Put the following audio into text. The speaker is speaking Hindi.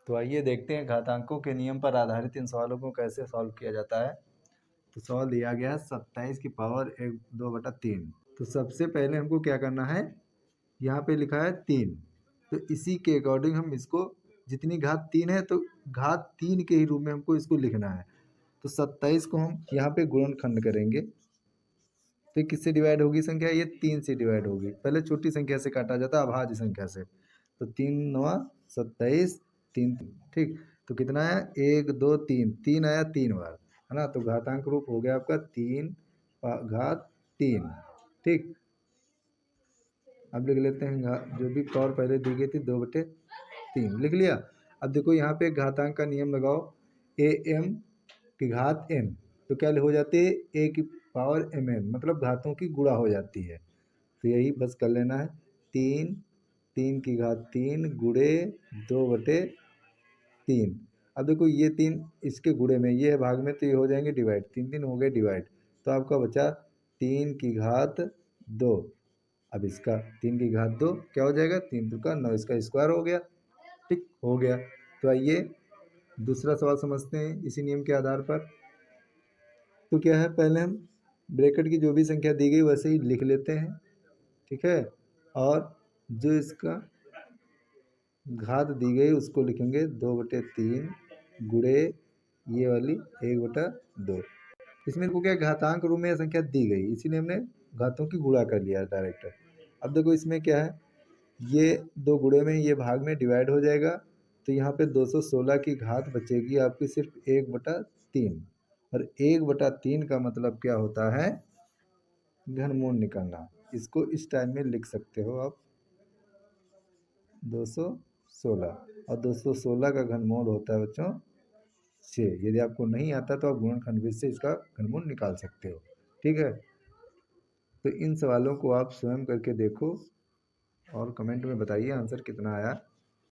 तो आइए देखते हैं घातांकों के नियम पर आधारित इन सवालों को कैसे सॉल्व किया जाता है। तो सवाल दिया गया है 27 की पावर 2/3। तो सबसे पहले हमको क्या करना है, यहाँ पे लिखा है 3, तो इसी के अकॉर्डिंग हम इसको, जितनी घात 3 है तो घात 3 के ही रूप में हमको इसको लिखना है। तो 27 को हम यहाँ पे गुणनखंड करेंगे, तो किससे डिवाइड होगी संख्या, ये 3 से डिवाइड होगी। पहले छोटी संख्या से काटा जाता है, अभाज्य संख्या से। तो 3 9 27, 3 ठीक। तो कितना आया, 1 2 3, 3 आया 3 बार, है ना। तो घातांक रूप हो गया आपका 3 घात 3, ठीक। अब लिख लेते हैं जो भी पावर पहले दी गई थी 2/3 लिख लिया। अब देखो यहाँ पे घातांक का नियम लगाओ, ए एम की घात एन, तो क्या हो जाती है, ए की पावर एम एन, मतलब घातों की गुणा हो जाती है। तो यही बस कर लेना है, 3 3 की घात 3 गुणे 2/3। अब देखो ये 3 इसके गुणे में, ये है भाग में, तो ये हो जाएंगे डिवाइड, 3 3 हो गए डिवाइड। तो आपका बचा 3 की घात 2। अब इसका 3 की घात 2 क्या हो जाएगा, 3 2 का 9, इसका स्क्वायर हो गया, ठीक हो गया। तो आइए दूसरा सवाल समझते हैं इसी नियम के आधार पर। तो क्या है, पहले हम ब्रैकेट की जो भी संख्या दी गई वैसे ही लिख लेते हैं, ठीक है। और जो इसका घात दी गई उसको लिखेंगे 2/3 गुणे ये वाली 1/2। इसमें को क्या, घातांक रूप में संख्या दी गई, इसीलिए हमने घातों की गुणा कर लिया डायरेक्ट। अब देखो इसमें क्या है, ये 2 गुणे में, ये भाग में डिवाइड हो जाएगा। तो यहाँ पे 216 की घात बचेगी आपकी सिर्फ 1/3। और 1/3 का मतलब क्या होता है, घनमूल निकालना। इसको इस टाइम में लिख सकते हो आप 216, और 216 का घनमूल होता है बच्चों 6। यदि आपको नहीं आता तो आप गुणनखंड विधि से इसका घनमूल निकाल सकते हो, ठीक है। तो इन सवालों को आप स्वयं करके देखो और कमेंट में बताइए आंसर कितना आया।